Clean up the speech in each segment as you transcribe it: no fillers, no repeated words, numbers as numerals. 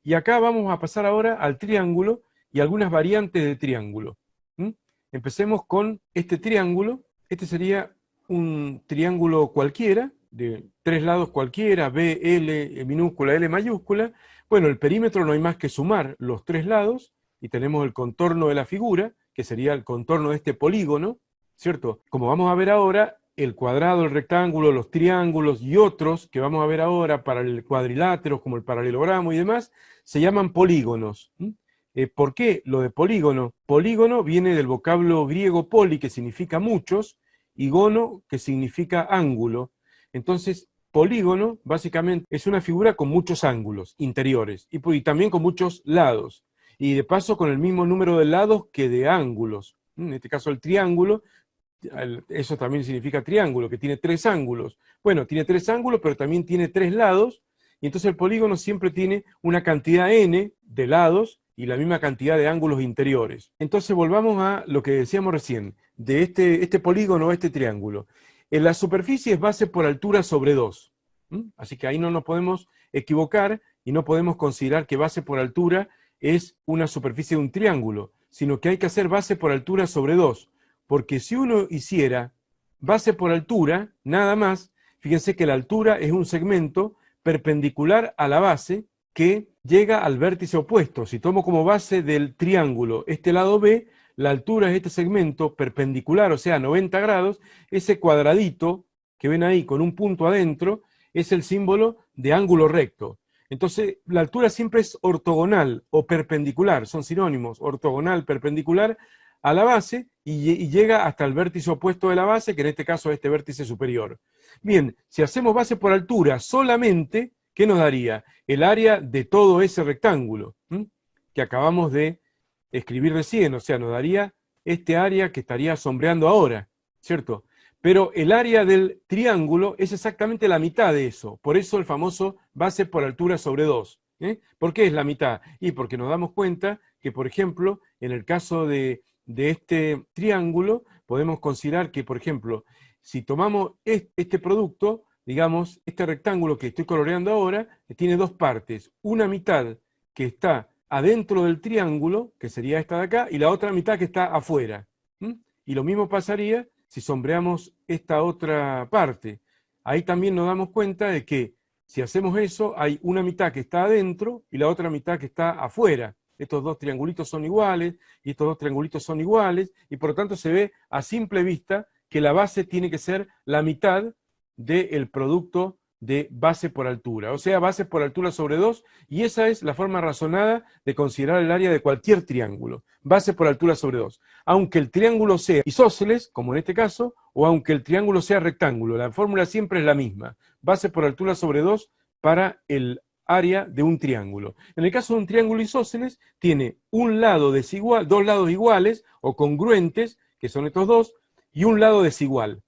Y acá vamos a pasar ahora al triángulo y algunas variantes de triángulo. ¿Mm? Empecemos con este triángulo. Este sería un triángulo cualquiera, de 3 lados cualquiera, B, L minúscula, L mayúscula. Bueno, el perímetro no hay más que sumar los 3 lados, y tenemos el contorno de la figura, que sería el contorno de este polígono, ¿cierto? Como vamos a ver ahora, el cuadrado, el rectángulo, los triángulos y otros que vamos a ver ahora para el cuadrilátero, como el paralelogramo y demás, se llaman polígonos. ¿Por qué lo de polígono? Polígono viene del vocablo griego poli, que significa muchos, y gono, que significa ángulo. Entonces, polígono básicamente es una figura con muchos ángulos interiores y también con muchos lados. Y de paso con el mismo número de lados que de ángulos. En este caso el triángulo, eso también significa triángulo, que tiene 3 ángulos. Bueno, tiene 3 ángulos, pero también tiene 3 lados, y entonces el polígono siempre tiene una cantidad n de lados y la misma cantidad de ángulos interiores. Entonces volvamos a lo que decíamos recién, de este polígono o este triángulo. En la superficie es base por altura sobre 2. Así que ahí no nos podemos equivocar y no podemos considerar que base por altura es una superficie de un triángulo, sino que hay que hacer base por altura sobre 2. Porque si uno hiciera base por altura, nada más, fíjense que la altura es un segmento perpendicular a la base que llega al vértice opuesto. Si tomo como base del triángulo este lado B, la altura es este segmento perpendicular, o sea, 90 grados, ese cuadradito que ven ahí con un punto adentro, es el símbolo de ángulo recto. Entonces, la altura siempre es ortogonal o perpendicular, son sinónimos, ortogonal, perpendicular a la base y llega hasta el vértice opuesto de la base, que en este caso es este vértice superior. Bien, si hacemos base por altura solamente, ¿qué nos daría? El área de todo ese rectángulo, que acabamos de escribir recién, o sea, nos daría este área que estaría sombreando ahora, ¿cierto? Pero el área del triángulo es exactamente la mitad de eso, por eso el famoso base por altura sobre 2. ¿Por qué es la mitad? Y porque nos damos cuenta que, por ejemplo, en el caso de este triángulo, podemos considerar que, por ejemplo, si tomamos este producto, digamos, este rectángulo que estoy coloreando ahora, tiene 2 partes. Una mitad que está adentro del triángulo, que sería esta de acá, y la otra mitad que está afuera. Y lo mismo pasaría si sombreamos esta otra parte. Ahí también nos damos cuenta de que si hacemos eso, hay una mitad que está adentro y la otra mitad que está afuera. Estos 2 triangulitos son iguales, y estos 2 triangulitos son iguales, y por lo tanto se ve a simple vista que la base tiene que ser la mitad del producto de base por altura, o sea, base por altura sobre 2, y esa es la forma razonada de considerar el área de cualquier triángulo, base por altura sobre 2, aunque el triángulo sea isósceles, como en este caso, o aunque el triángulo sea rectángulo, la fórmula siempre es la misma, base por altura sobre 2 para el área de un triángulo. En el caso de un triángulo isósceles, tiene un lado desigual, 2 lados iguales o congruentes, que son estos 2, y un lado desigual.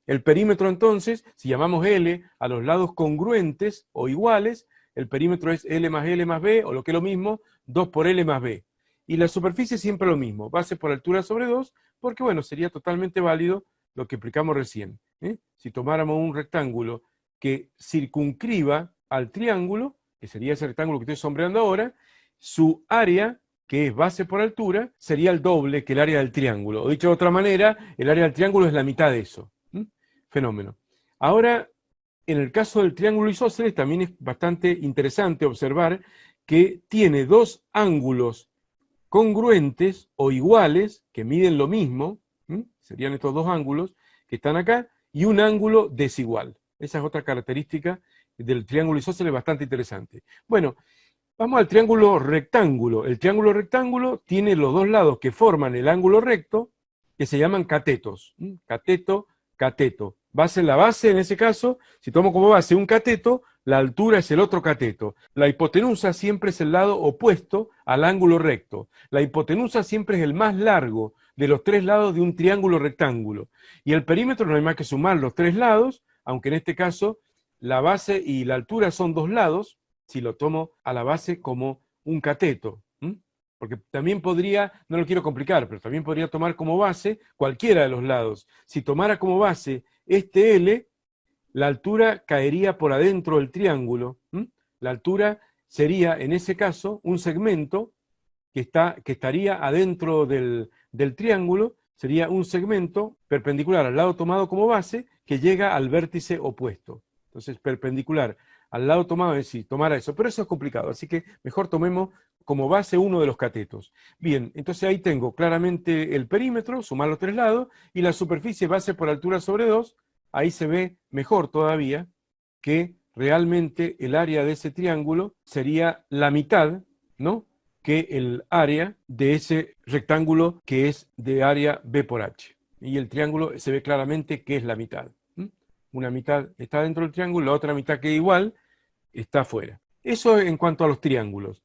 El perímetro entonces, si llamamos L a los lados congruentes o iguales, el perímetro es L más B, o lo que es lo mismo, 2 por L más B. Y la superficie siempre lo mismo, base por altura sobre 2, porque bueno, sería totalmente válido lo que explicamos recién. Si tomáramos un rectángulo que circunscriba al triángulo, que sería ese rectángulo que estoy sombreando ahora, su área, que es base por altura, sería el doble que el área del triángulo. O dicho de otra manera, el área del triángulo es la mitad de eso. Fenómeno. Ahora, en el caso del triángulo isósceles, también es bastante interesante observar que tiene 2 ángulos congruentes o iguales, que miden lo mismo, serían estos 2 ángulos que están acá, y un ángulo desigual. Esa es otra característica del triángulo isósceles bastante interesante. Bueno, vamos al triángulo rectángulo. El triángulo rectángulo tiene los 2 lados que forman el ángulo recto, que se llaman catetos. Cateto, cateto. La base, en ese caso, si tomo como base un cateto, la altura es el otro cateto. La hipotenusa siempre es el lado opuesto al ángulo recto. La hipotenusa siempre es el más largo de los 3 lados de un triángulo rectángulo. Y el perímetro no hay más que sumar los 3 lados, aunque en este caso la base y la altura son 2 lados, si lo tomo a la base como un cateto. Porque también podría, no lo quiero complicar, pero también podría tomar como base cualquiera de los lados. Si tomara como base este L, la altura caería por adentro del triángulo. La altura sería en ese caso un segmento que estaría adentro del triángulo, sería un segmento perpendicular al lado tomado como base que llega al vértice opuesto. Entonces, perpendicular al lado tomado, es decir, tomar eso. Pero eso es complicado, así que mejor tomemos como base uno de los catetos. Bien, entonces ahí tengo claramente el perímetro, sumar los tres lados, y la superficie base por altura sobre 2, ahí se ve mejor todavía que realmente el área de ese triángulo sería la mitad, ¿no?, que el área de ese rectángulo que es de área B por H. Y el triángulo se ve claramente que es la mitad. Una mitad está dentro del triángulo, la otra mitad que igual está afuera. Eso en cuanto a los triángulos.